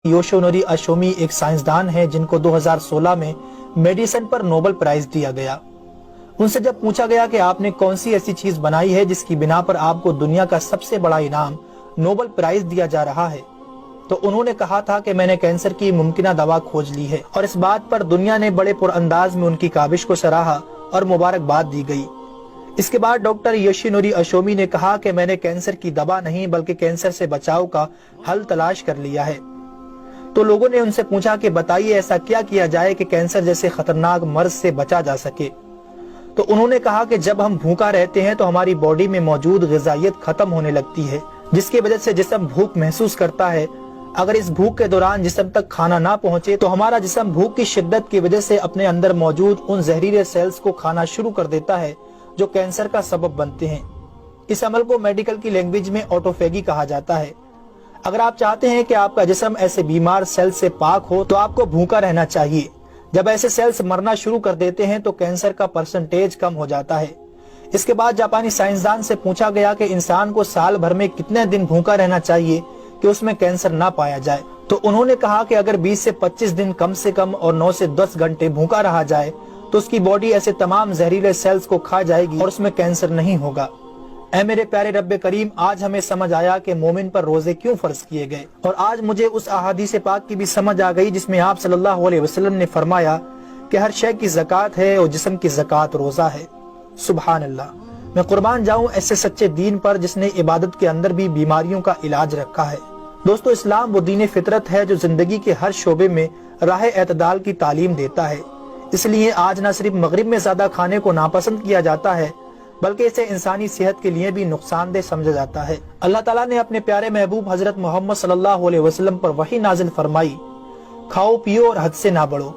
Yoshinori अशोमी एक साइंसदान हैं जिनको 2016 में मेडिसिन पर नोबेल प्राइज दिया गया। उनसे जब पूछा गया कि आपने कौन सी ऐसी चीज बनाई है जिसकी बिना पर आपको दुनिया का सबसे बड़ा इनाम नोबेल प्राइज दिया जा रहा है, तो उन्होंने कहा था कि मैंने कैंसर की मुमकिना दवा खोज ली है। और इस बात पर दुनिया ने बड़े पुरअंदाज में उनकी काबिश को सराहा और मुबारकबाद दी गई। इसके बाद डॉक्टर योशिनोरी अशोमी ने कहा कि मैंने कैंसर की दवा नहीं बल्कि कैंसर से बचाव का हल तलाश कर लिया है। तो लोगों ने उनसे पूछा कि बताइए ऐसा क्या किया जाए कि कैंसर जैसे खतरनाक मर्ज से बचा जा सके। तो उन्होंने कहा कि जब हम भूखा रहते हैं तो हमारी बॉडी में मौजूद ग़िज़ाइयत खत्म होने लगती है, जिसकी वजह से जिस्म भूख महसूस करता है। अगर इस भूख के दौरान जिस्म तक खाना ना पहुंचे तो हमारा जिस्म भूख की शिद्दत की वजह से अपने अंदर मौजूद उन जहरीले सेल्स को खाना शुरू कर देता है जो कैंसर का सबब बनते हैं। इस अमल को मेडिकल की लैंग्वेज में ऑटोफेगी कहा जाता है। अगर आप चाहते हैं कि आपका जिस्म ऐसे बीमार सेल्स से पाक हो तो आपको भूखा रहना चाहिए। जब ऐसे सेल्स मरना शुरू कर देते हैं तो कैंसर का परसेंटेज कम हो जाता है। इसके बाद जापानी साइंसदान से पूछा गया कि इंसान को साल भर में कितने दिन भूखा रहना चाहिए कि उसमें कैंसर ना पाया जाए। तो उन्होंने कहा कि अगर 20 से 25 दिन कम से कम और 9 से 10 घंटे भूखा रहा जाए तो उसकी बॉडी ऐसे तमाम जहरीले सेल्स को खा जाएगी और उसमें कैंसर नहीं होगा। ऐ मेरे प्यारे रब्बे करीम, आज हमें समझ आया कि मोमिन पर रोजे क्यों फर्ज किए गए। और आज मुझे उस अहादीस पाक की भी समझ आ गई जिसमें आप सल्लल्लाहु अलैहि वसल्लम ने फरमाया कि हर शय की ज़कात है और जिस्म की ज़कात रोजा है। सुभान अल्लाह, मैं कुर्बान जाऊं ऐसे सच्चे दीन पर जिसने इबादत के अंदर भी बीमारियों का इलाज रखा है। दोस्तों, इस्लाम वो दीन फितरत है जो जिंदगी के हर शोबे में राह एतदाल की तालीम देता है। इसलिए आज न सिर्फ मगरिब में ज्यादा खाने को नापसंद किया जाता है बल्कि इसे इंसानी सेहत के लिए भी नुकसानदेह समझा जाता है। अल्लाह ताला ने अपने प्यारे महबूब हजरत मोहम्मद सल्लल्लाहु अलैहि वसल्लम पर वही नाजिल फरमाई, खाओ पियो और हद से ना बढ़ो,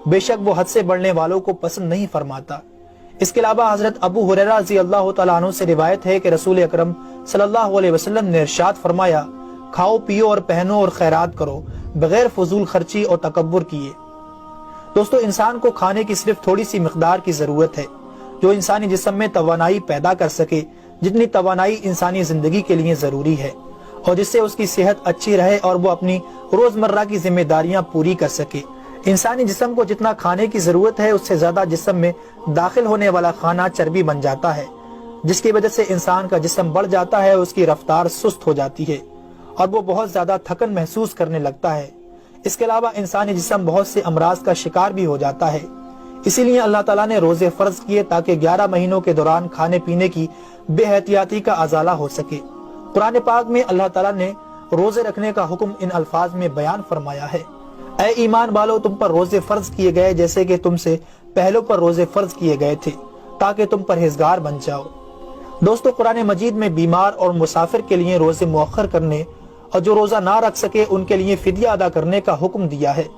बेशक वो हद से बढ़ने वालों को पसंद नहीं फरमाता। इसके अलावा हजरत अबू हुरैरा रज़ी अल्लाह तआला अन्हु से रिवायत है कि रसूल अकरम सल्लल्लाहु अलैहि वसल्लम ने इरशाद फरमाया, खाओ पियो और पहनो और खैरात करो बगैर फजूल खर्ची और तकब्बुर किए। दोस्तों, इंसान को खाने की सिर्फ थोड़ी सी मिकदार की जरूरत है जो इंसानी जिस्म में तवानाई पैदा कर सके, जितनी तवानाई इंसानी जिंदगी के लिए जरूरी है और जिससे उसकी सेहत अच्छी रहे और वो अपनी रोजमर्रा की जिम्मेदारियां पूरी कर सके। इंसानी जिस्म को जितना खाने की जरूरत है उससे ज्यादा जिस्म में दाखिल होने वाला खाना चर्बी बन जाता है, जिसकी वजह से इंसान का जिस्म बढ़ जाता है, उसकी रफ्तार सुस्त हो जाती है और वो बहुत ज्यादा थकन महसूस करने लगता है। इसके अलावा इंसानी जिस्म बहुत से अमराज का शिकार भी हो जाता है। इसीलिए अल्लाह ताला ने रोजे फर्ज किए ताकि 11 महीनों के दौरान खाने पीने की बेहतियाती का अजाला हो सके। कुरान पाक में अल्लाह ताला ने रोजे रखने का हुक्म इन अल्फाज में बयान फरमाया है, ऐ ईमान वालो, तुम पर रोजे फर्ज किए गए जैसे कि तुमसे पहलों पर रोजे फर्ज किए गए थे ताकि तुम परहेजगार बन जाओ। दोस्तों, कुरान मजीद में बीमार और मुसाफिर के लिए रोजे मुअख्खर करने और जो रोजा ना रख सके उनके लिए फिदिया अदा करने का हुक्म दिया है।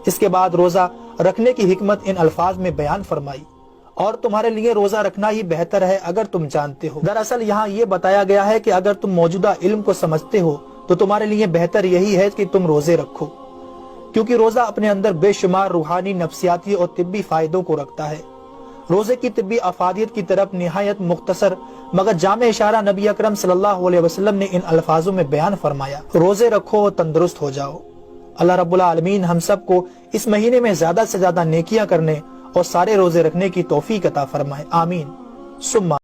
इसके बाद रोजा रखने की हिकमत इन अल्फाज में बयान फरमाई, और तुम्हारे लिए रोजा रखना ही बेहतर है अगर तुम जानते हो। दरअसल यहाँ ये बताया गया है कि अगर तुम मौजूदा इल्म को समझते हो तो तुम्हारे लिए बेहतर यही है कि तुम रोजे रखो, क्योंकि रोजा अपने अंदर बेशुमार रूहानी, नफ्सियाती और तिब्बी फायदों को रखता है। रोजे की तिब्बी अफादियत की तरफ निहायत मुख्तसर मगर जामे इशारा नबी अकरम सल्लल्लाहु अलैहि वसल्लम ने इन अल्फाजों में बयान फरमाया, रोजे रखो और तंदुरुस्त हो जाओ। अल्लाह रब्बुल आलमीन हम सबको इस महीने में ज्यादा से ज्यादा नेकियां करने और सारे रोजे रखने की तौफीक अता फरमाए। आमीन सुम्मा